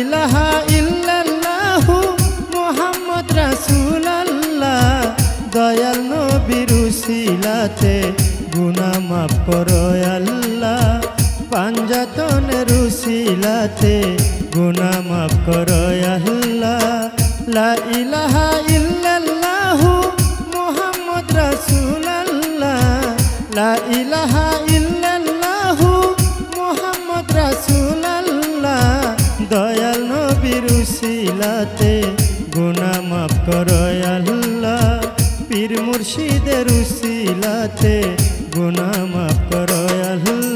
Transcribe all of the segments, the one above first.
ইলাহা ইল্লাল্লাহু মুহাম্মদ রাসূলুল্লাহ দয়াল নবীর উসিলাতে গুনাহ মাফ করো আল্লাহ পাঞ্জাতনের উসিলাতে গুনাহ মাফ করো আল্লাহ লা ইলাহা ইল্লাল্লাহু মুহাম্মদ রাসূলুল্লাহ লা ইলাহা ইল্লাল্লাহু মুহাম্মদ রাসূলুল্লাহ দয়াল নবীর উসিলাতে গুনাহ মাফ করো আল্লাহ পীর মুর্শিদের উসিলাতে গুনাহ মাফ করো আল্লাহ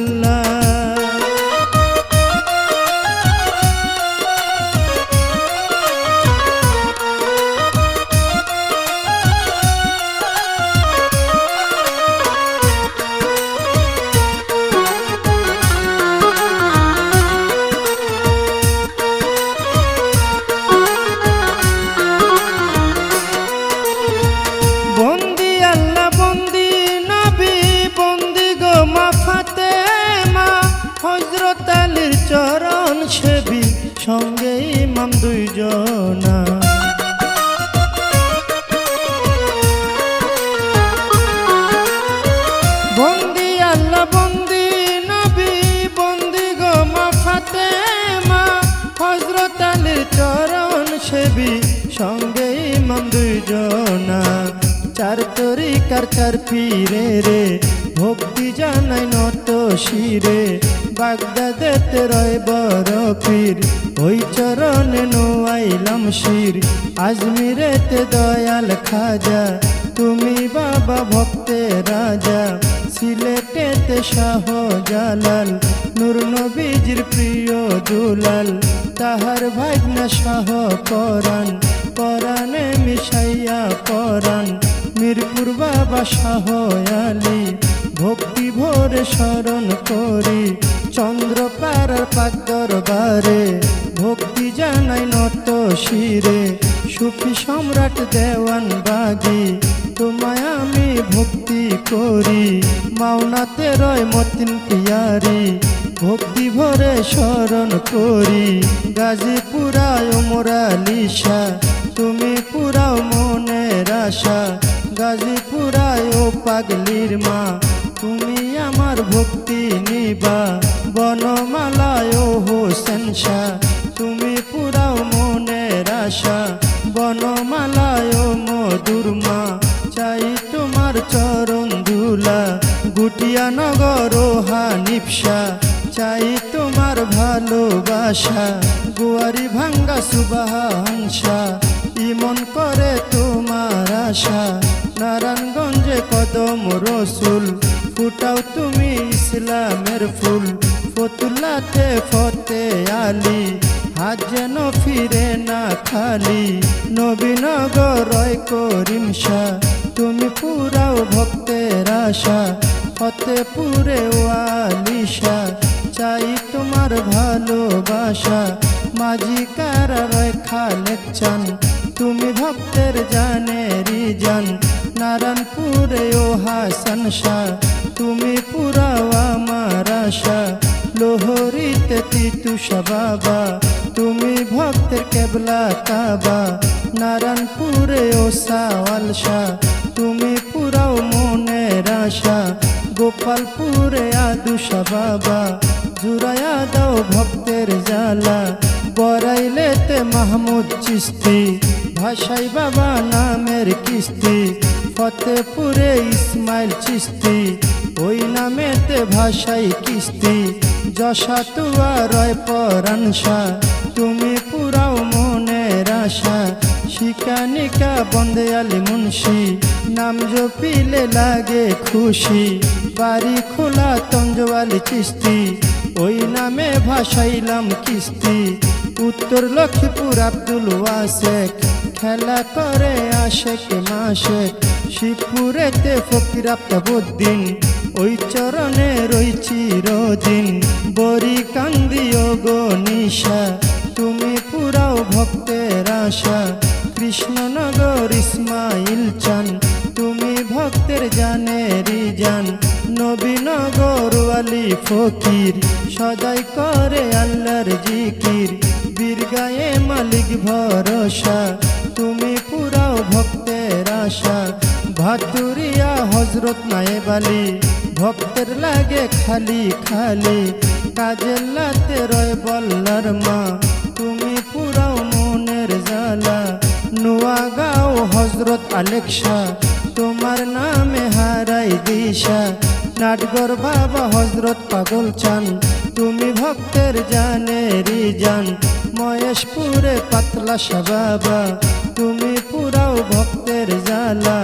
চরণ সেবী সঙ্গে ইমাম দুইজনা বন্দি আল্লাহ বন্দি নবী বন্দি গো মা ফাতেমা হযরত আলীর চরণ সেবী সঙ্গে ইমাম দুইজনা চার তরিকার চার পীরে রে ভক্তি জানাই নত শিরে বাগদাদেতে রয় বড় পীর ওই চরণে নোয়াইলাম শির আজমিরেতে দয়াল খাজা তুমি বাবা ভক্তের রাজা সিলেটেতে শাহ জালাল নূর নবীজির প্রিয় দুলাল তাহার ভাগ্না শাহ পরাণ পরাণে মিশাইয়া পরাণ মিরপুর বাবা শাহ আলী ভক্তি ভরে স্মরণ করি চন্দ্রপাড়ার পাক দরবারে ভক্তি জানাই নত শিরে সুফি সম্রাট দেওয়ান বাগি তোমায় আমি ভক্তি করি মাওনাতে রয় মতিন পিয়ারি ভক্তি ভরে স্মরণ করি গাজীপুরায় ওমর আলী শাহ তুমি পুরাও মনের আশা গাজীপুরায় ও পাগলির মা তুমি আমার ভক্তি নিবা বনমালায় ও হোসেন শাহ তুমি পুরাও মনের আশা বনমালায় ও মধুর মা চাই তোমার চরণ ধুলা গুটিয়া নগর ও হানিফ শাহ চাই তোমার ভালোবাসা গুয়ারি ভাঙ্গা সুবাহান শাহ ইমন করে তোমার আশা নারায়ণগঞ্জে কদম রসুল ফুটাও তুমি ইসলামের ফুল ফতুল্লাতে ফতে আলী হাত যেন ফিরে না খালি নবীনগর রয় করিম শাহ তুমি পুরাও ভক্তের আশা ফতেপুরে ওয়ালি শাহ চাই তোমার ভালোবাসা মাঝি কারা রয় খালেক চান তুমি ভক্তের জানেরি জান নারায়ণপুরে ও হাসান শাহ তুমি পুরাও আমার আশা লোহরিতে তিতুষা বাবা তুমি ভক্তের কেবলা কাবা নারায়ণপুরে ও সাওয়াল শাহ তুমি পুরাও মনের আশা গোপালপুরে আদুষা বাবা জুড়াইয়া দাও ভক্তের জ্বালা বরাইলেতে মাহমুদ চিস্তি ভাষাই বাবা নামের কিস্তি ফতেপুরে ইসমাইল চিস্তি ওই নামেতে ভাষাই কিস্তি যশাতুয়া রয় পরাণ শাহ তুমি পুরাও মনের আশা শিকানিকা বন্দে আলী মুন্সি নাম জপিলে লাগে খুশি বাড়ি খোলা তঞ্জওয়ালি চিস্তি ওই নামে ভাসাইলাম কিস্তি উত্তর লক্ষ্মীপুর আব্দুল ওয়াসেক খেলা করে আশেক মাসেক শিবপুরেতে ফকির আফতাবউদ্দিন ওই চরণে রই চিরদিন বরি কান্দিও গো নিশা তুমি পুরাও ভক্তের আশা কৃষ্ণনগর ইসমাইল চান তুমি ভক্তের জানেরি জান নবীনগর আলী ফকির সদাই করে আল্লাহর জিকির বীরগায়ে মালিক ভরসা, তুমি পুরাও ভক্তের আশা। ভাতুরিয়া হজরত নায়েব আলী, ভক্তের লাগে খালি খালি। কাজের লাতে রয় বল্লার মা, তুমি পুরাও মনের জ্বালা। নোয়াগাঁও হজরত আলেকশা, তোমার নামে হারাই দিশা। নাটগর বাবা হজরত পাগল চান, তুমি ভক্তের জানেরি জান। মহেশপুরে পাতলা বাবা, তুমি পুরাও ভক্তের জ্বালা।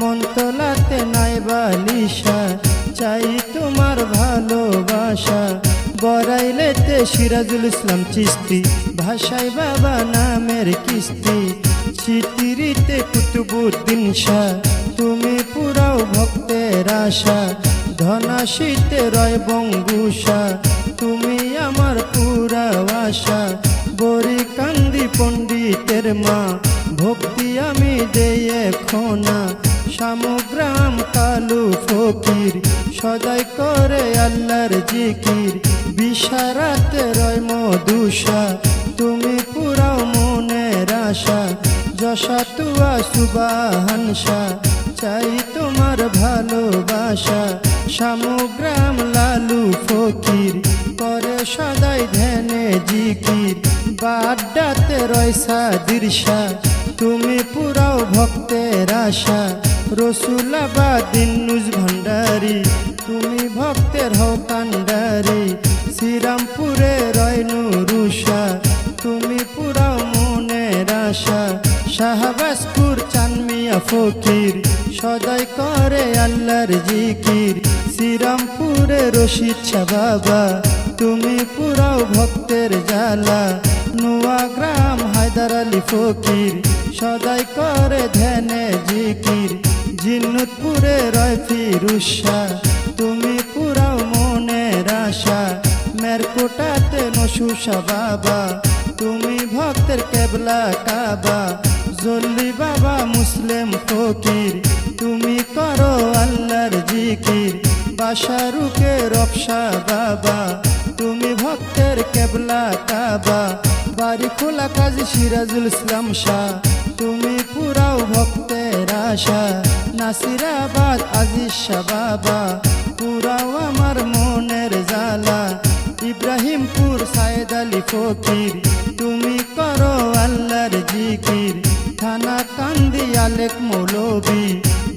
মন্তলাতে নাইবালিশা, চাই তোমার ভালোবাসা। বরাইলেতে সিরাজুল ইসলাম চিস্তি, ভাষায় বাবা নামের কিস্তি। চিতিরিতে কুতুবুদ্দিন শাহ, তুমি পুরাও ভক্তের আশা। ধনাশীতে রয় বঙ্গুষা, তুমি আমার পুরা আশা। বরি কান্দি পণ্ডিতের মা, ভক্তি আমি দেয়ে খোনা। সামগ্রাম কালু ফকির, সদাই করে আল্লাহর জিকির। বিশারাতে রয় মধুষা, তুমি পুরাও মনের আশা। যশা তুয়া সুবাহানসা, চাই তোমার ভালোবাসা। সামগ্রাম লালু ফকির, করে সদাই ধ্যানে জিকির। বাড্ডাতে রয়সা দিরসা, তুমি পুরাও ভক্তের আশা। রসুলাবাদ দিনুজ ভান্ডারি, তুমি ভক্তের হও কান্ডারি। শ্রীরামপুরে রয় নুরুষা, তুমি পুরাও মনের আশা। শাহবাজপুর চানমিয়া ফকির, সদাই করে আল্লাহর জিকির। শ্রীরামপুরে রশিদ শাহ বাবা, তুমি পুরাও ভক্তের জ্বালা। নোয়াগ্রাম হায়দার আলী ফকির, সদাই করে ধ্যানে জিকির। জিন্নুতপুরে রয় ফিরুজ শাহ, তুমি পুরাও মনের আশা। মেরকোটাতে নসুষা বাবা, তুমি ভক্তের কেবলা কাবা। জল্লি বাবা মুসলিম ফকির, তুমি করো আল্লাহর জিকির। বাসারুকে রফসা বাবা, তুমি ভক্তের কেবলা কাবা। বাড়ি খোলা কাজী সিরাজুল ইসলাম শাহ, তুমি পুরাও ভক্তের আশা। নাসিরাবাদ আজিজ শাহ বাবা, পুরাও আমার মনের জ্বালা। ইব্রাহিমপুর সাইদ আলী ফকির, তুমি করো আল্লাহর জিকির। থানা কান্দি আলেক মৌলবি,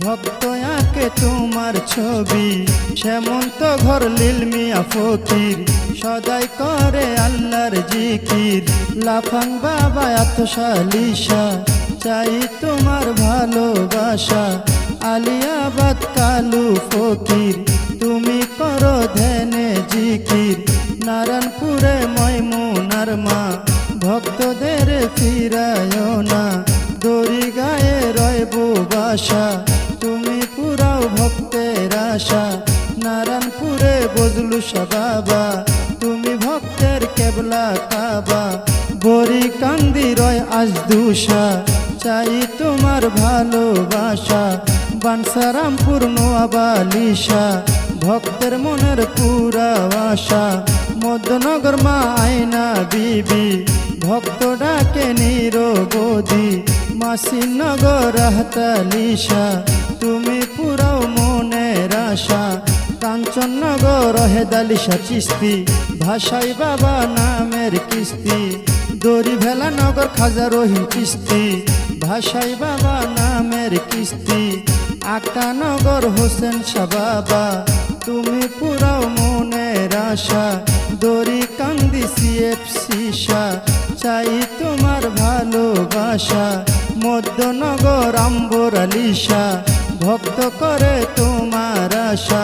ভক্ত আঁকে তোমার ছবি। শ্যামন্ত ঘর লীল মিয়া ফকির, সদাই করে আল্লাহর জিকির। লাফাং বাবা আতশালিশা, চাই তোমার ভালোবাসা। আলিয়াবাদ কালু ফকির, তুমি করো ধ্যানে জিকির। নারায়ণপুরে ময়মুনার মা, ভক্তদের ফিরায় না। দড়ি গায়ে রয় বাসা, তুমি পুরাও ভক্তের আশা। নারায়ণপুরে বজলু শাহ বাবা, তুমি ভক্তের কেবলা কাবা। বরি কান্দি রয় আজদুষা, চাই তোমার ভালোবাসা। বানসারামপুর নোয়াবালিশা, ভক্তের মনের পুরা আশা। মধ্যনগর মা আয়না বিবি, ভক্ত ডাকে নিরবধি। মাসিনগর হাতালিশা, তুমি পুরাও মনের আশা। কাঞ্চননগর হেদালিশা চিস্তি, ভাষাই বাবা নামের কিস্তি। দড়ি ভেলা নগর খাজা রহিম চিস্তি, ভাষাই বাবা নামের কিস্তি। আকানগর হোসেন শাহ বাবা, তুমি পুরাও মনের আশা। দড়ি কান্দি সিএফসি শাহ, চাই তোমার ভালোবাসা। মধ্যনগর আম্বর আলিশা, ভক্ত করে তোমার আশা।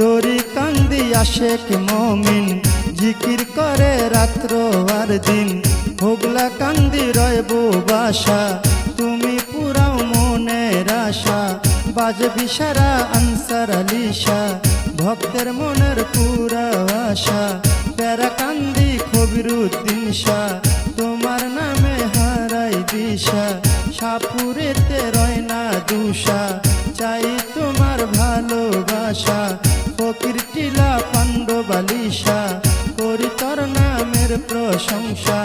দড়ি কান্দি আশেক মমিন, জিকির করে রাত্র আর দিন। হুগলা কান্দি রয় বাসা, তুমি পুরাও মনের আশা। বাজে বিশারা আনসার আলিশা, ভক্তের মনের পুরা আশা। প্যারা কান্দি কবিরুদ্দিন শাহ, তোমার নামে হারাই দিশা। সাপুরেতে রয় না দুষা, চাই তোমার ভালোবাসা। ফকির টিলা পাণ্ডবালিশা, করি তোর নামের প্রশংসা।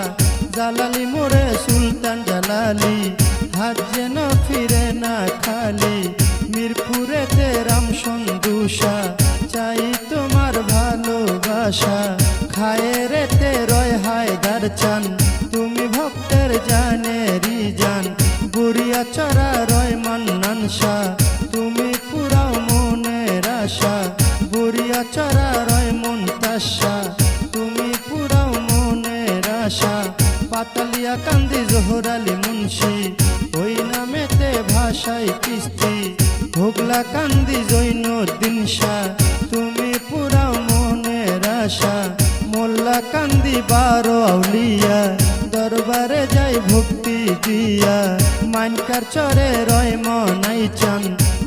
জালালি মোরে সুলতান জালালি, হাত যেন ফিরে না খালি। মিরপুরেতে রাম সন্দুষা, চাই তোমার ভালোবাসা। খায়েরেতে রয় হায়দার চান, তুমি ভক্তের জানেরি জান। বুড়িয়া চড়া রয় মান্নান শাহ, তুমি পুরাও মনের আশা। বুড়িয়া চড়া রয় মুনতাজ শাহ, তুমি পুরাও মনের আশা। পাতালিয়া কান্দি জোহর আলী মুন্সি, ওই নামেতে ভাষায় কিস্তি। হুগলা কান্দি জৈনুদ্দিন শাহ, তুমি পুরাও মনের আশা। মোল্লা কান্দি বারো আউলিয়া, দরবারে যাই ভক্তি দিয়া। মানকার চরে রয় মনাই চান,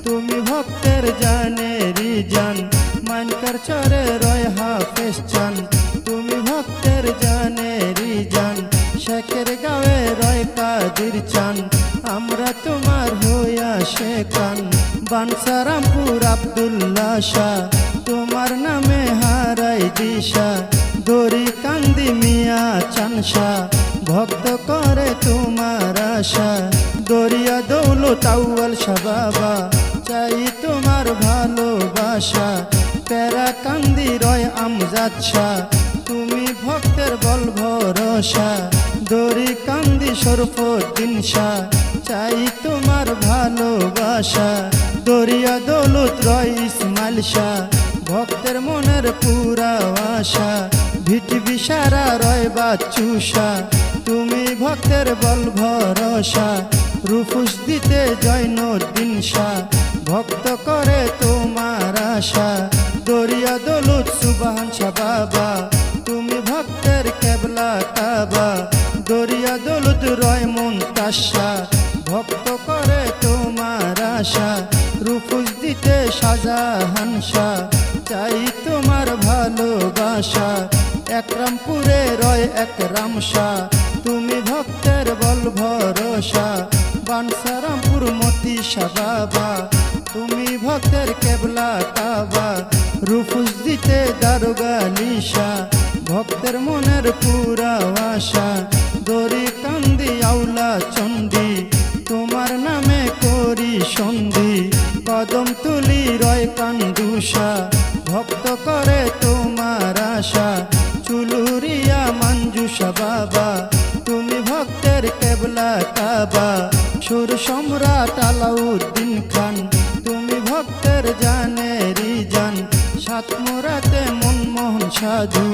তুমি ভক্তের জানেরি জান। মানকার চরে রয় হাফেজ চান, তুমি ভক্তের জানেরি জান। শেখের গাঁয়ে রয় কাদির চান, আমরা তোমার হইয়া শেখান। বানসারামপুর আব্দুল্লাহ শাহ, তোমার নামে হারাই দিশা। দড়ি কান্দি মিয়া চান শাহ, ভক্ত করে তোমার আশা। দরিয়া দৌলত আউয়াল শাহ বাবা, চাই তোমার ভালোবাসা। প্যারা কান্দি রয় আমজাদ শাহ, তুমি ভক্তের বল ভরসা। দড়ি কান্দি শরফুদ্দিন শাহ, চাই তোমার ভালোবাসা। দরিয়া দৌলত রয় ইসমাইল শাহ, ভক্তের মনের পুরা আশা। ভিট বিশারা রয় বাচ্চু শাহ, তুমি ভক্তের বল ভরসা। রুফুস দিতে জৈনুদ্দিন শাহ, ভক্ত করে তোমার আশা। দরিয়া দৌলত সুবহান শাহ বাবা, তুমি ভক্তের কেবলা কাবা। দরিয়া দৌলত রয় মুনতাজ শাহ, ভক্ত করে তোমার আশা। রুফুস দিতে শাহজাহান শাহ, চাই তোমার ভালোবাসা। একরামপুরে রয় একরাম শাহ, তুমি ভক্তের বল ভরসা। বানসারামপুর মতি শাহ বাবা, তুমি ভক্তের কেবলা কাবা। রুফুস দিতে দারোগা লিশা, ভক্তের মনের পুরা আশা। দড়ি কান্দি আউলা চন্ডী, তোমার নামে করি সন্ধি। কদম তুলি রয় কান্দুষা, ভক্ত করে তোমার আশা। চুলুরিয়া মঞ্জুষা বাবা, তুমি ভক্তের কেবলা কাবা। সুর সম্রাট আলাউদ্দিন খান, তুমি ভক্তের জানেরি জান। সাতমোরাতে মনমোহন সাধু,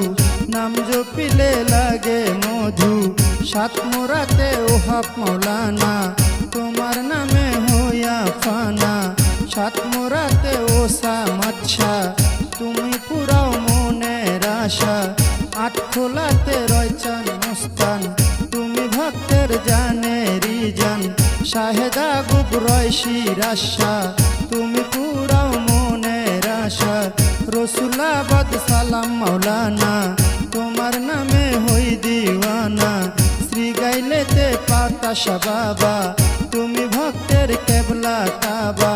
নাম জপিলে লাগে মধু। সাতমোরাতে ওহাব মাওলানা, তোমার নামে হইয়া ফানা। সাতমোরাতে ওসামাদ শাহ, তুমি পুরাও মনের আশা। আটখোলাতে রয়চান মস্তান, তুমি ভক্তের জানেরি জান। শাহেদা গুব রয় সিরাজ শাহ, তুমি পুরাও মনের আশা। রসুলাবাদ সালাম মাওলানা, তোমার নামে হই দিওয়ানা। শ্রীগাইলেতে পাতা শাহ বাবা, তুমি ভক্তের কেবলা কাবা।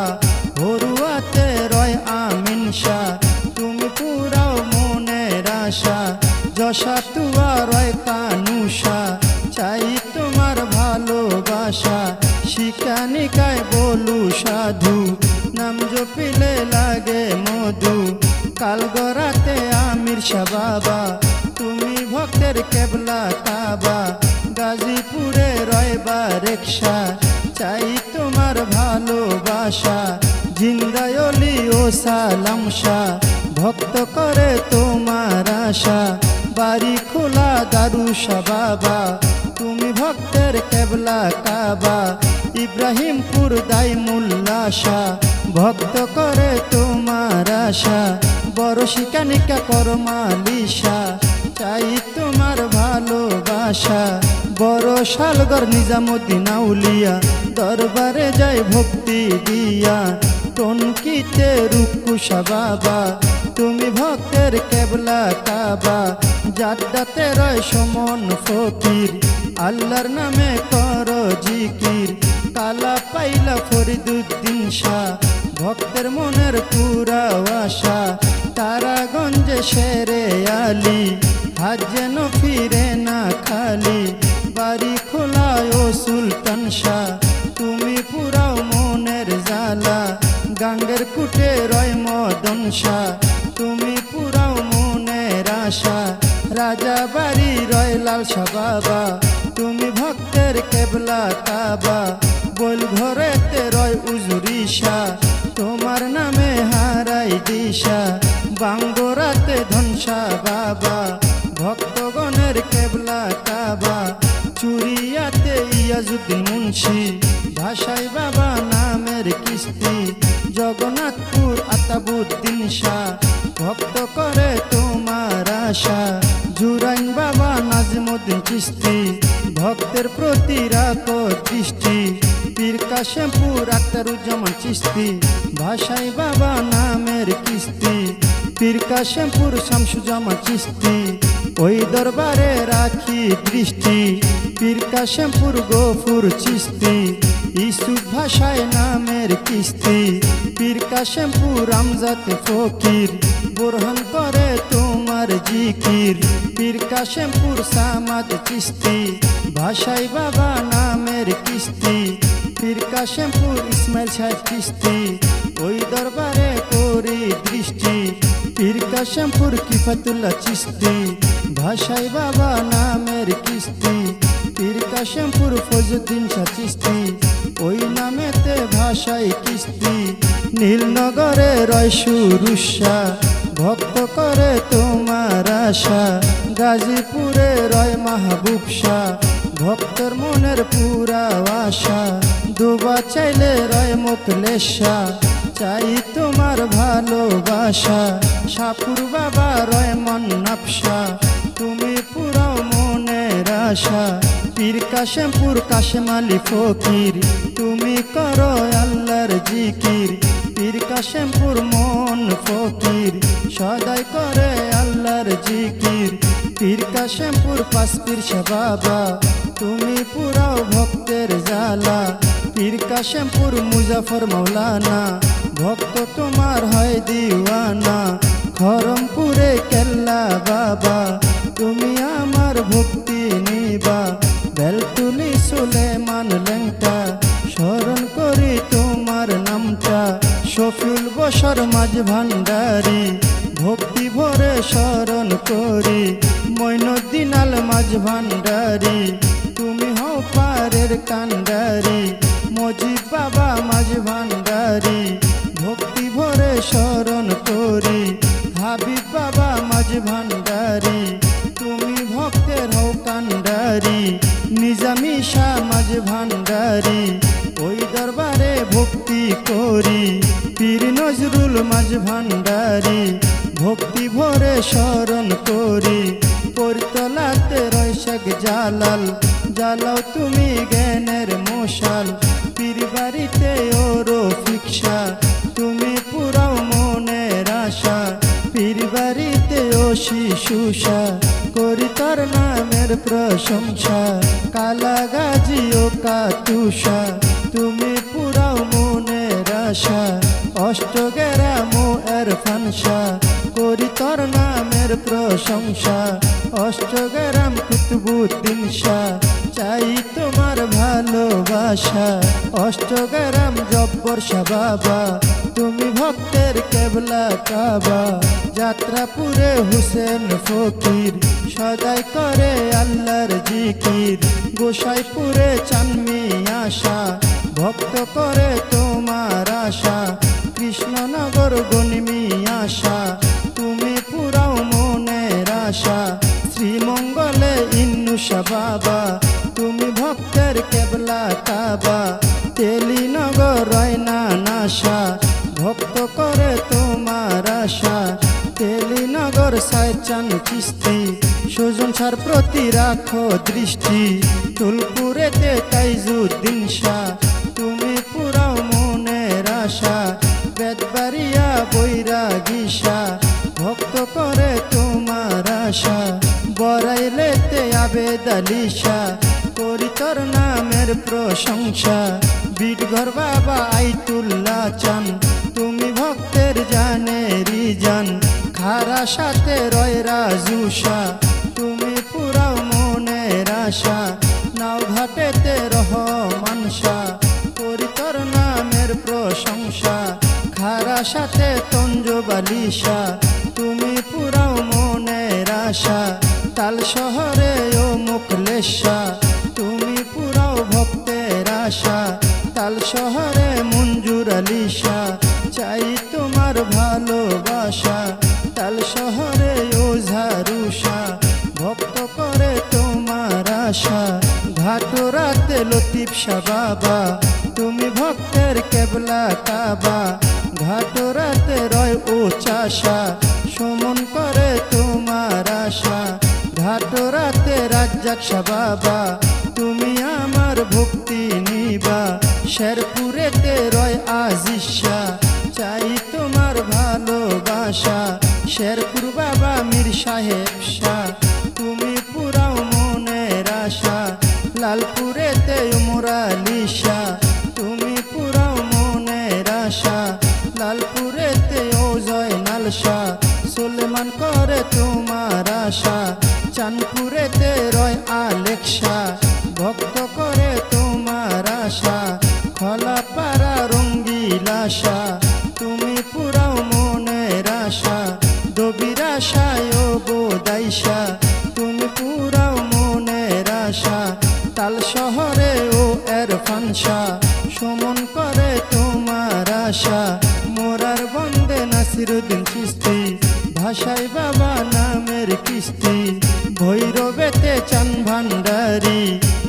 হরুয়াতে রয় আমিন শাহ, তুমি পুরাও মনের আশা। যশাতুয়া রয় কানুষা, চাই তোমার ভালোবাসা। শিকানিকায় বলু সাধু, নাম জপিলে লাগে মধু। কালগড়াতে আমির শাহ বাবা, তুমি ভক্তের কেবলা কাবা। গাজীপুরে রয় বারেক শাহ, চাই তোমার ভালোবাসা। জিন্দায়লি ও সালাম শাহ, ভক্ত করে তোমার আশা। বাড়ি খোলা দারু শাহ বাবা, তুমি ভক্তের কেবলা কাবা। ইব্রাহিমপুর দাইমুল্লা শাহ, ভক্ত করে তোমার আশা। বড় শিকানিকা করমালিশা, চাই তোমার ভালোবাসা। বড় শালগর নিজামুদ্দিন আউলিয়া, দরবারে যাই ভক্তি দিয়া। টনকিতে রুক্কু শাহ বাবা, তুমি ভক্তের কেবলা কাবা। জাড্ডাতে রয় সমন ফকির, আল্লাহর নামে কর জিকির। কালা পাইলা ফরিদুদ্দিন শাহ, ভক্তের মনের পুরা আশা। তারাগঞ্জে শেরে আলী, হাজ যেন ফিরে না খালি। সুলতান শাহ তুমি পুরাও মনের জ্বালা গাঙ্গের কুটে রয় মদন শাহ তুমি পুরাও মনের আশা রাজা বাড়ি রয় লাল শাহ বাবা তুমি ভক্তের কেবলা কাবা বল ঘরেতে রয় উজুরি শাহ তোমার নামে হারাই দিশা বাঙ্গরাতে ধনসা বাবা ভক্তগণের কেবলা কাবা চুরিয়াতে ইয়াজুদ্দিন মুন্সি ভাষাই বাবা নামের কিস্তি জগন্নাথপুর আতাবুদ্দিন শাহ ভক্ত করে তোমার আশা জুরাইন বাবা নাজমুদ্দিন চিস্তি ভক্তের প্রতি রাখো দৃষ্টি পীর কাশেমপুর আখতারুজ্জামান চিস্তি ভাষাই বাবা নামের কিস্তি পীর কাশেমপুর শামসুজ্জামান চিস্তি ওই দরবারে রাখি দৃষ্টি পীর কাশেমপুর গফুর চিস্তি ইসুফ ভাষায় নামের কিস্তি পীর কাশেমপুর আমজাদ ফকির বোরহান করে তোমার জিকির পীর কাশেমপুর সামাদ চিস্তি ভাষাই বাবা নামের কিস্তি পীর কাশেমপুর ইসমাইল সাহেব চিস্তি ওই দরবারে করি দৃষ্টি পীর কাশেমপুর কিফাতুল্লাহ চিস্তি ভাষাই বাবা নামের কিস্তি পীর কাশেমপুর ফজুদ্দিন শাহ চিস্তি ওই নামেতে ভাষাই কিস্তি নীলনগরে রয় সুরুষা ভক্ত করে তোমার আশা গাজীপুরে রয় মাহবুব শাহ ভক্তর মনের পুরা আশা দুবা চাইলে রয় মোকলেশা চাই তোমার ভালোবাসা সাপুর বাবা রয় মন্নাফশা তুমি পুরাও মনের আশা পীর কাশেমপুর কাশেম আলী ফকির তুমি করো আল্লাহর জিকির পীর কাশেমপুর মন ফকির সদাই করে আল্লাহর জিকির পীর কাশেমপুর পাসপীর শাহ বাবা তুমি পুরাও ভক্তের জ্বালা পীর কাশেমপুর মুজাফর মৌলানা ভক্ত তোমার হয় দিওয়ানা খরমপুরে কেল্লা বাবা তুমি আমার ভক্তি নিবা বেলতুলি সুলেমান লেংটা স্মরণ করি তোমার নামটা শফিউল বশর মাঝ ভান্ডারি ভক্তি ভরে স্মরণ করি মঈনুদ্দিন আল মাঝ ভান্ডারি তুমি হও পারের কান্ডারি মজিদ বাবা মাঝ ভান্ডারি ভক্তি ভরে স্মরণ করি হাবিব বাবা মাঝ ভান্ডারি তুমি ভক্তের হও কান্ডারি নিজামি শাহ মাঝ ভান্ডারি ওই দরবারে ভক্তি করি পীর নজরুল মাঝ ভান্ডারি ভক্তি ভরে স্মরণ করি পরতলাতে রয় শেখ জালাল জ্বালাও তুমি জ্ঞানের মশাল পীর বাড়িতে ও রফিক শাহ তুমি পুরাও মনের আশা পীর বাড়িতে ও শিশু শাহ করি তোর নামের প্রশংসা কালা গাজী ও কাতুষা তুমি পুরাও মনের আশা অষ্টগ্রাম ও এরফান শাহ করি তোর নামের প্রশংসা অষ্টগ্রাম কুতুবুদ্দিন শাহ চাই তোমার ভালোবাসা অষ্টগ্রাম জব্বর শাহ বাবা তুমি ভক্তের কেবলা কাবা যাত্রাপুরে হুসেন ফকির সদাই করে আল্লাহর জিকির গোসাইপুরে চানমি আশা ভক্ত করে তোমার আশা কৃষ্ণনগর গনিমি আশা তুমি পুরাও মনের আশা শ্রীমঙ্গলে ইন্নুষা বাবা তুমি ভক্তের কেবলা কাবা তেলিনগর রয়না নাশা ভক্ত করে তোমার আশা তেলিনগর সাইচান চিস্তি সুজন সার প্রতি রাখো দৃষ্টি তুলপুরেতে তাইজুদ্দিন শাহ তুমি পুরাও মনের আশা বেদবাড়িয়া বৈরাগী শাহ ভক্ত করে তোমার আশা বরাইলেতে আবেদ আলী শাহ করি তোর নামের প্রশংসা বিটঘর বাবা আইতুল্লাহ চান তুমি ভক্তের জানেরি জান খারা সাথে রয় রাজু শাহ তুমি পুরাও মনের আশা নাও ঘাটেতে রহ লিশা তুমি পুরাও মনের আশা তাল শহরে ও মুখলেশা তুমি পুরাও ভক্তের আশা তাল শহরে মঞ্জুর আলিশা চাই তোমার ভালোবাসা তাল শহরে ও ঝারুষা ভক্ত করে তোমার আশা ঘাটরাতে লতিফ শাহ বাবা তুমি ভক্তের কেবলা কাবা ঘাটরাতে রয় ও চাষা সমন করে তোমার আশা ঘাটরাতে রাজ্জাক শাহ বাবা তুমি আমার ভক্তি নিবা শেরপুরেতে রয় আজিশা চাই তোমার ভালোবাসা শেরপুর বাবা মীর সাহেব শাহ তুমি পুরাও মনের আশা লালপুরেতে উমর আলী শাহ তুমি পুরাও মনের আশা লালপুরেতে ও জয়নাল শাহ সুলেমান করে তোমার আশা চাঁদপুরেতে রয় আলেক শাহ ভক্ত করে তোমার আশা খলাপাড়া রঙ্গিলা শাহ তুমি পুরাও মনের আশা দবির আশায় ও বোদাইশা তুমি পুরাও মনের আশা তাল শহরে ও এরফান শাহ সমন করে তোমার আশা মোরার বন্দে নাসিরুদ্দিন চিশতি ভাষায় বাবা নামের কিস্তি ভৈরবেতে চান ভান্ডারি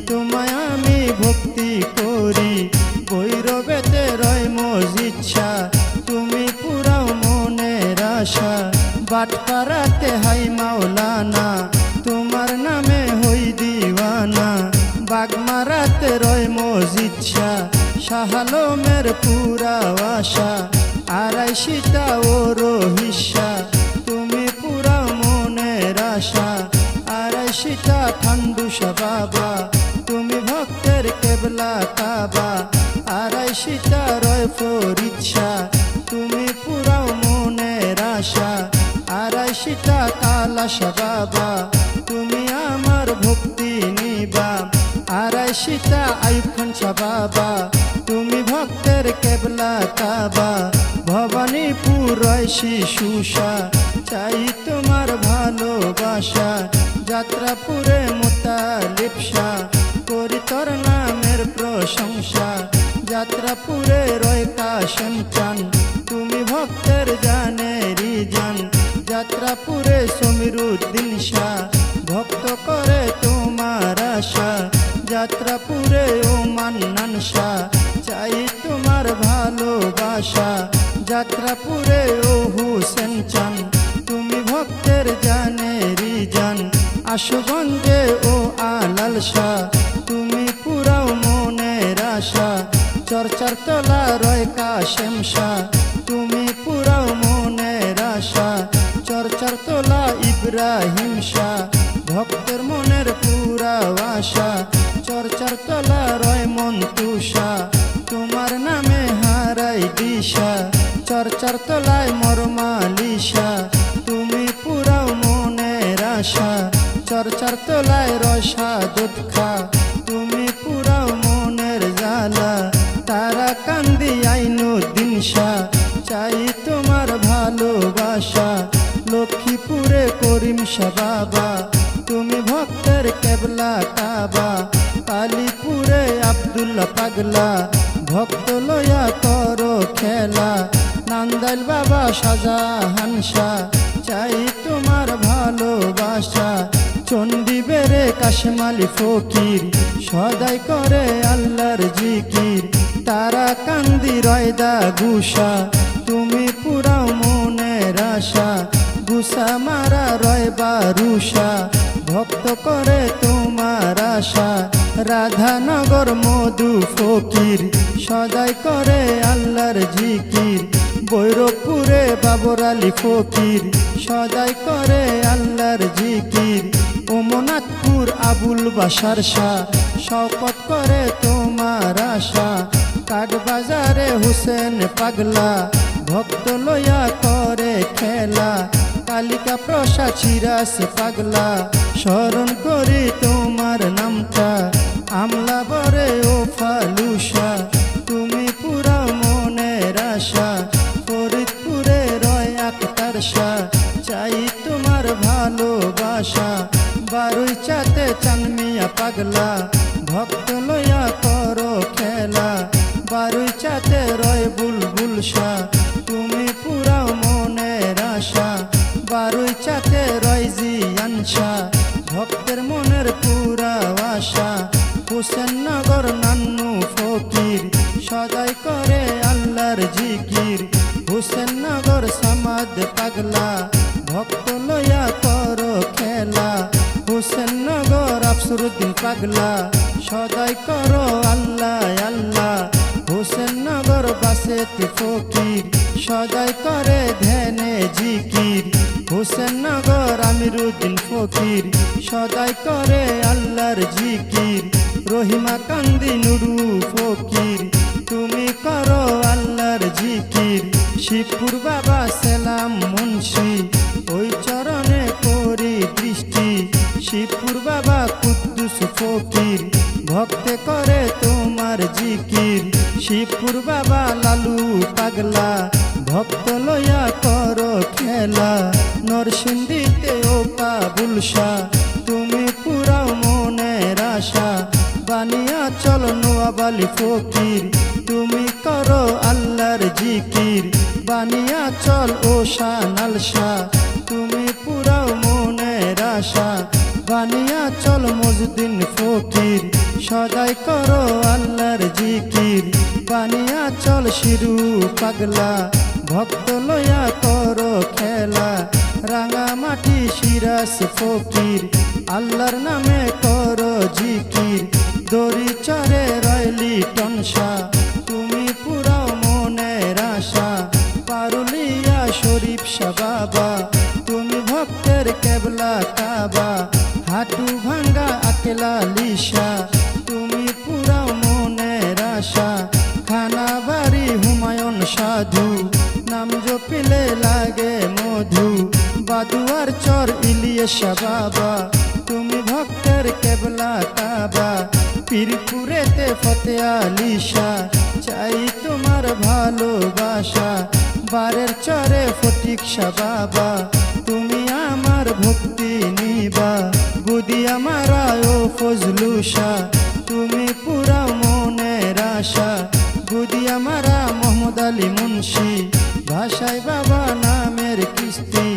তোমায় আমি ভক্তি করি ভৈরবেতে রয় মসজিদ শাহ তুমি পুরাও মনের আশা বাটপাড়াতে হাই মাওলানা তোমার নামে হই দিওয়ানা বাগমারাতে রয় মসজিদ শাহ শাহ আলমের পুরাও আশা আড়াইশিটা ও রহিসা তুমি পুরাও মনের আশা আড়াইশিটা ঠান্ডুসা বাবা তুমি ভক্তের কেবলা কাবা আড়াইশিটা রয় ফরিদ শাহ তুমি পুরাও মনের আশা আড়াইশিটা কালাশা বাবা তুমি আমার ভক্তি নিবা আড়াইশিটা আইয়ুব খান শাহ বাবা তুমি ভক্তের কেবলা কাবা ভবানীপুর রয় শিশুষা চাই তোমার ভালোবাসা যাত্রাপুরে মোতালিব শাহ করি তোর নামের প্রশংসা যাত্রাপুরে রয় কাশেম চান তুমি ভক্তের জানেরি জান যাত্রাপুরে সমীরুদ্দিন শাহ ভক্ত করে তোমার আশা যাত্রাপুরে ও মান্নান শাহ চাই তোমার ভালোবাসা যাত্রাপুরে ও হুসেন চান তুমি ভক্তের জানেরি জান আশুগঞ্জে ও আলাল শাহ তুমি পুরাও মনের আশা চরচার তলা রয় কাশেম শাহ তুমি পুরাও মনের আশা চরচার তলা ইব্রাহিম শাহ ভক্তের মনের পুরাও আশা চরচার তলা রয় মন্টু শাহ তোমার নামে হারাই দিশা চরচার তলায় মরমালি শাহ তুমি পুরাও মনের আশা চরচার তলায় রসা দুধ খা তুমি পুরাও মনের জ্বালা তারা কান্দি আইনুদ্দিন শাহ চাই তোমার ভালোবাসা লক্ষ্মীপুরে করিম শাহ বাবা তুমি ভক্তের কেবলা কাবা কালীপুরে আব্দুল্লাহ পাগলা ভক্ত লয়া কর খেলা নান্দাইল বাবা শাহজাহান শাহ চাই তোমার ভালোবাসা চণ্ডী বেড়ে কাশেম আলী ফকির সদাই করে আল্লাহর জিকির তারা কান্দি রয়দা গুসা তুমি পুরাও মনের আশা গুসা মারা রয় বারুষা ভক্ত করে তোমার আশা রাধানগর মধু ফকির সদাই করে আল্লাহর জিকির বৈরবপুরে বাবর আলী ফকির সদাই করে আল্লাহর জিকির ওমনাথপুর আবুল বাসার শাহ শপথ করে তোমার আশা কাঠবাজারে হুসেন পাগলা ভক্ত লয়া করে খেলা কালিকা প্রসাদ সিরাস পাগলা স্মরণ করি তোমার নামটা আমলা বরে ও ফালুসা তুমি পুরা মনের আশা ফরিদপুরে রয় আক্তার বারুই চাতে চানমিয়া পাগলা ভক্ত লইয়া করো খেলা বারুই চাতে রয় বুলবুল শাহ তুমি পুরাও মনের আশা বারুই চাতে রয় জিয়ান শাহ ভক্তের মনের পুরা আশা হুসেননগর নান্নু ফকির সদাই করে আল্লাহর জিকির হুসেননগর সামাদ পাগলা ভক্ত লইয়া করো খেলা হুসেননগর আফসরুদ্দিন পাগলা সদাই করো আল্লাহ আল্লাহ হুসেননগর বাসেতি ফকির সদাই করে ধ্যানে জিকির হুসেননগর আমিরুদ্দিন ফকির সদাই করে আল্লাহর জিকির রহিমা কান্দি নুরু ফকির তুমি করো আল্লাহর জিকির শিবপুর বাবা সেলাম মুন্সি ওই চরণে করি দৃষ্টি শিবপুর বাবা কুদ্দুস ফকির ভক্তে করে তোমার জিকির শিবপুর বাবা লালু পাগলা ভক্ত লইয়া করো খেলা নরসিংদীতে ও কাবুল শাহ তুমি পুরাও মনের আশা বানিয়া চল নোয়াবালি ফকির তুমি করো আল্লাহর জিকির বানিয়া চল ও শানাল শাহ তুমি পুরাও মনের আশা বানিয়া চল মজদিন ফকির সদাই করো আল্লাহর জিকির বানিয়া চল শিরু পাগলা ভক্ত লইয়া করো খেলা রাঙামাটি সিরাস ফকির আল্লাহর নামে করো জিকির দড়ি চরে রয়লি টনসা তুমি পুরাও মনের আশা পারুলিয়া শরীফ শাহ বাবা তুমি ভক্তের কেবলা কাবা হাটু ভাঙ্গা আকেলা লিশা তুমি পুরাও মনের আশা খানা বাড়ি হুমায়ুন সাধু নাম জপিলে লাগে মধু বাদুয়ার চর ইলিয়াসা বাবা তুমি ভক্তের কেবলা কাবা পীরপুরেতে ফতে আলী শাহ চাই তোমার ভালোবাসা বারের চরে ফটিক শাহ বাবা তুমি আমার ভক্তি নিবা বুদি আমার ও ফজলু শাহ তুমি পুরা মনের আশা বুদি আমারা মোহাম্মদ আলী মুন্সি ভাষায় বাবা নামের কিস্তি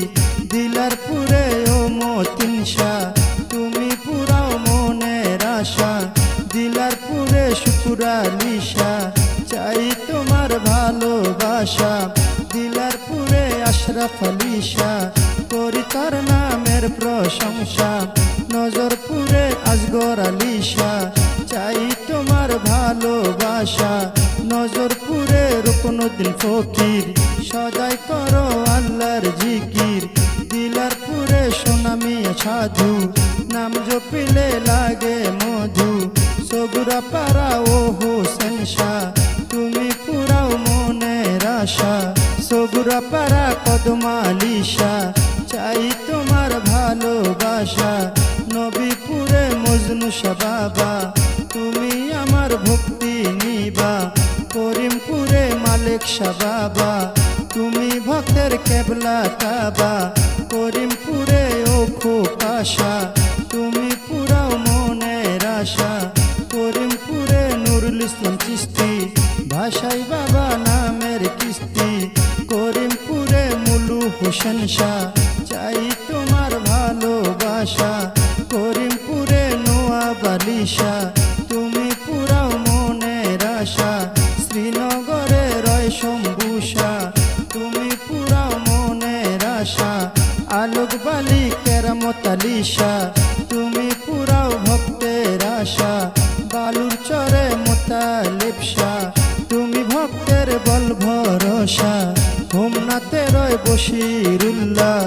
দিলার পুরে ও মতিন শাহ তুমি পুরাও মনের আশা দিলার পুরে শুকুর আলী শাহ চাই তোমার ভালোবাসা দিলার পুরে আশরাফ আলী শাহ করি তার নামের প্রশংসা নজরপুরে আজগর আলী শাহ চাই তোমার ভালোবাসা নজরপুরে রুকনুদ্দিন ফকির সদাই করো আল্লাহর জিকির দিলারপুরে সোনামিয়া সাধু নাম জপিলে লাগে মধু সগুরা পাড়া ও হোসেন শাহ তুমি পুরাও মনের আশা সগুরা পাড়া কদমালি শাহ চাই তোমার ভালোবাসা নবীপুরে মজনু শাহ বাবা তুমি আমার ভক্তি নিবা করিমপুরে মালিক শাহ বাবা তুমি ভক্তের কেবলা কাবা করিমপুরে ও খোকাশা তুমি পুরাও মনের আশা করিমপুরে নুরুল ইসলাম চিস্তি ভাষাই বাবা নামের কিস্তি করিমপুরে মুলু হোসেন শাহ চাই তোমার ভালোবাসা করিমপুরে নোয়াব আলী শাহ তুমি পুরাও মনের আশা শ্রীনগরে রয় শম্ভু শাহ তুমি পুরাও মনের আশা আলোক বালি কেরামত আলী শাহ তুমি পুরাও ভক্তের আশা বালুর চরে মোতালিব শাহ তুমি ভক্তের বল ভরসা হোমনাথে রয় বশিরুল্লাহ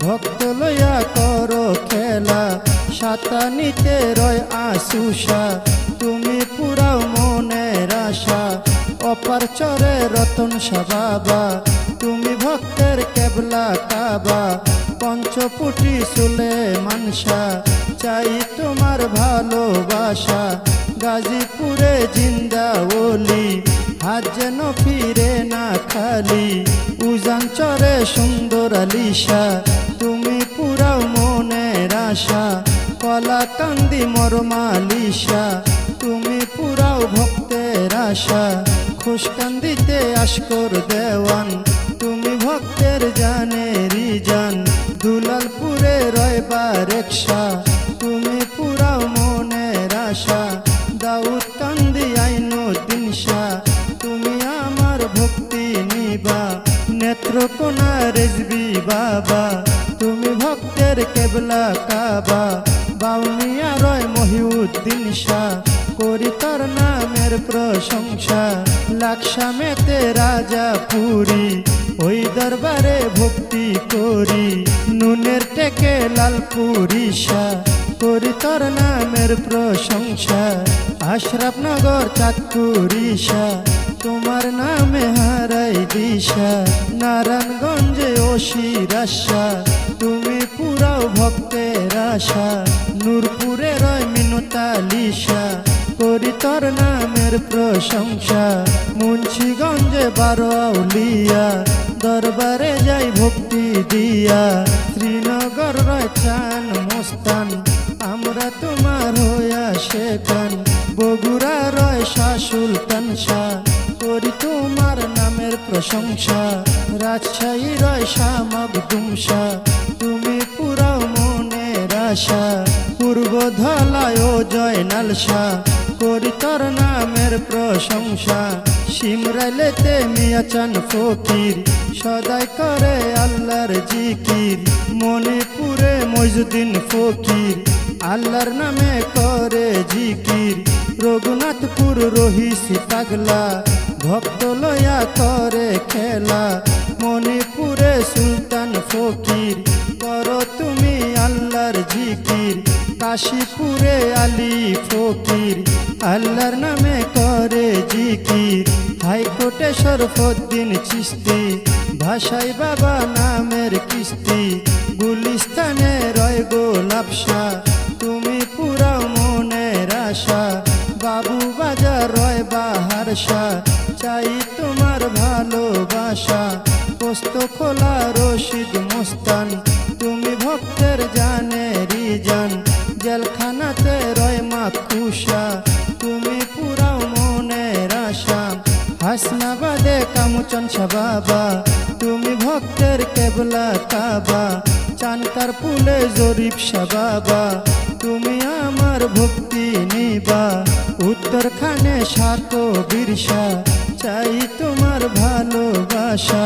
ভক্ত লইয়া করো খেলা সাতানিতে রয় আশুষা তুমি পুরাও মনের আশা অপার চরে রতন শাহ বাবা তুমি ভক্তের কেবলা কাবা পঞ্চপুটি সুলে মানসা চাই তোমার ভালোবাসা গাজীপুরে জিন্দা ওলি হাত যেন ফিরে না খালি উজান চরে সুন্দর আলী শাহ তুমি পুরাও মনের আশা কলা কান্দি মরমালিশা তুমি পুরাও ভক্তের আশা খুশকান্দিতে আশকর দেওয়ান তুমি ভক্তের জানেরি জান দুলালপুরে রয়বার একশা তুমি পুরাও মনের আশা দাউদ কান্দি আইনুদ্দিন শাহ তুমি আমার ভক্তি নিবা নেত্রকোনা রেজবি বাবা তুমি ভক্তের কেবলা কাবা বাউনিয়া রয় মহিউদ্দিন শাহ করি তোর নামের প্রশংসা লাকসামেতে রাজা পুরী ওই দরবারে ভক্তি করি নুনের টেকে লালপুরি শাহ করি তোর নামের প্রশংসা আশরাফনগর চাঁদপুরি শাহ তোমার নামে হারাই দিশা নারায়ণগঞ্জে অসির আশা তুমি পুরাও ভক্তের আশা নূরপুরে রয় মিনতালিশা করি তোর নামের প্রশংসা মুন্সিগঞ্জে বারো আউলিয়া দরবারে যাই ভক্তি দিয়া শ্রীনগর রয় চান মোস্তান আমরা তোমার হইয়া শেখান বগুড়া রয় শাহ সুলতান শাহ করি তোমার নামের প্রশংসা রাজশাহী রয় শাহ মখদুম শাহ তুমি পুরাও মনের আশা পূর্ব ধলায় ও জয়নাল শাহ করি তোর নামের প্রশংসা সিমরাইলেতে মিয়াচান ফকির সদাই করে আল্লাহর জিকির মণিপুরে মইজুদ্দিন ফকির আল্লাহর নামে করে জিকির রঘুনাথপুর রহিসি পাগলা ভক্ত লয়া করে খেলা মণিপুরে সুলতান ফকির করো তুমি আল্লাহর জিকির কাশীপুরে আলী ফকির আল্লাহর নামে করে জিকির হাইকোর্টে শরফুদ্দিন চিশতি ভাষাই বাবা নামের কিস্তি গুলিস্তানে রয় গোলাপ শাহ তুমি পুরাও মনের আশা বাবু বাজার রয় বাহার শাহ চাই তোমার ভালোবাসা পোস্ত খোলা রশিদ মোস্তান তুমি ভক্তের জানেরি জান জেলখানাতে রয় মাকুশা তুমি পুরাও মনের আশা হাসনাবাদে কামুচন শাহ বাবা তুমি ভক্তের কেবলা কাবা চানকার পুলে জরিফ শাহ বাবা তুমি আমার ভক্তি নিবা উত্তরখানে সাতো বিরসা চাই তোমার ভালোবাসা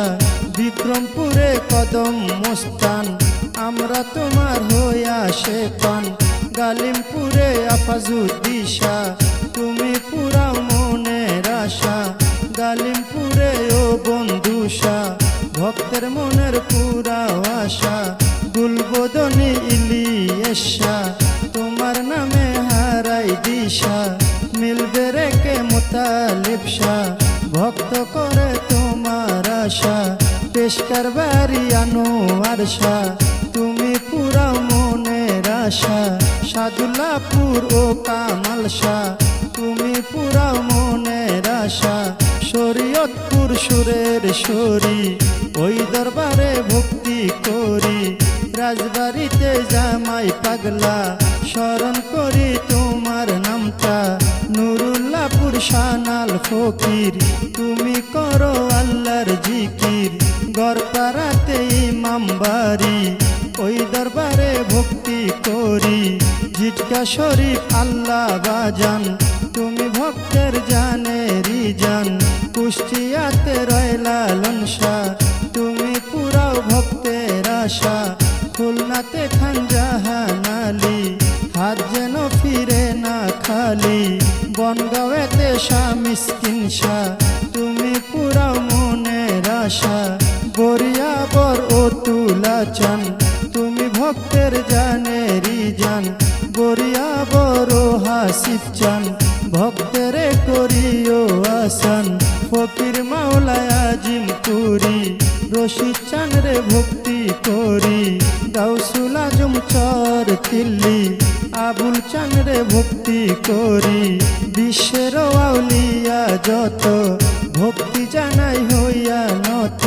বিক্রমপুরে কদম মোস্তান আমরা তোমার হইয়া শেখান গালিমপুরে আফাজুদ্দিশা তুমি পুরাও মনের আশা গালিমপুরে ও বন্ধুষা ভক্তের মনের পুরাও আশা গুলবদনী ইলিয়েশা তোমার নামে হারাই দিশা মিলবে রেখে মোতালিব শাহ ভক্ত করে তোমার আশা পেশকার বাড়ি আনোয়ার শাহ তুমি পুরাও মনের আশা সাদুল্লাপুর ও কামাল শাহ তুমি পুরাও মনের আশা শরীয়তপুর সুরের শরী ওই দরবারে ভক্তি করি রাজবাড়িতে জামাই পাগলা স্মরণ করি তোমার নামটা নুরুল্লাপুর শানাল ফকির তুমি করো আল্লাহর জিকির গড়পাড়াতে ইমাম বাড়ি ওই দরবারে ভক্তি করি জিটকা শরীফ আল্লাহ বাজান তুমি ভক্তের জানেরি জান কুষ্টিয়াতে রয় লালন শাহ তুমি পুরাও ভক্তের আশা খুলনাতে খান জাহান আলী হাত যেন ফিরে না খালি বনগাঁওয়েতে শাহ মিসকিন শাহ তুমি পুরাও মনের আশা বরিয়াবর ও তুলা চান তুমি ভক্তের জানেরি জান বরিয়াবর ও হাসিফ চান ভক্তের করিও আসান ফকির মাওলায় আজিম পুরি রশিদ চান রে ভক্তি করি গাউসুল আজম চর তিল্লি আবুল চান রে ভক্তি করি বিশ্বের আউলিয়া যত ভক্তি জানাই হইয়া নত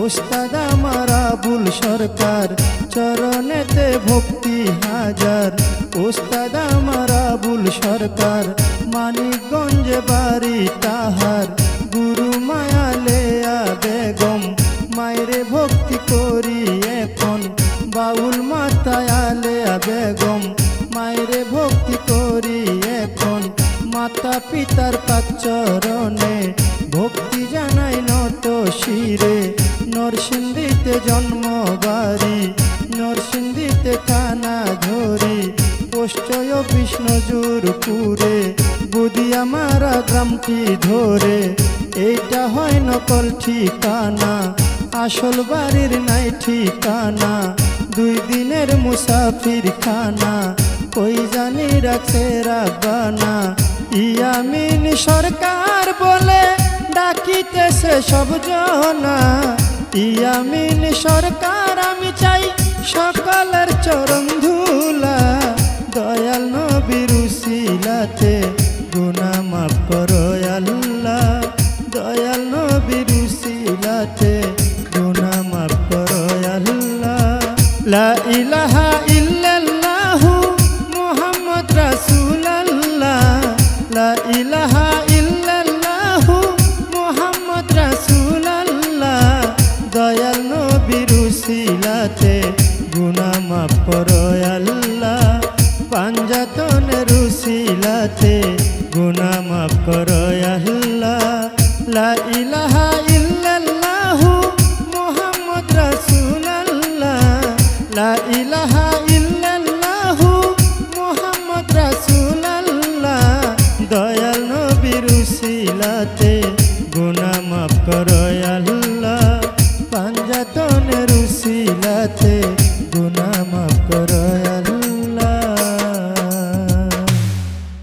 ওস্তাদ আমার আবুল সরকার চরণেতে ভক্তি হাজার ওস্তাদ আমার আবুল সরকার, মানিকগঞ্জে বাড়ি তাহার, গুরু মায়া লেয়া বেগম, মায়েরে ভক্তি করি এখন, বাউল মাতায় আলেয়া বেগম, মায়েরে ভক্তি করি এখন, মাতা পিতার পাক চরণে ভক্তি জানাই নত শিরে, নরসিংদীতে জন্ম বাড়ি, নরসিংদীতে থানা ধরি, পোস্ট অফিস নজরপুরে, বুদিয়া মারা গ্রামটি ধরে, এইটা হয় নকল ঠিকানা, আসল বাড়ির নাই ঠিকানা, 2 দিনের মুসাফির খানা, কই জানি রাখছে রাব্বানা। ইয়ামিন সরকার বলে ডাকিতেছে সব জনা, ইয়ামিন সরকার আমি চাই সকলের চরণ ধুলা, দয়াল নবীর উসিলাতে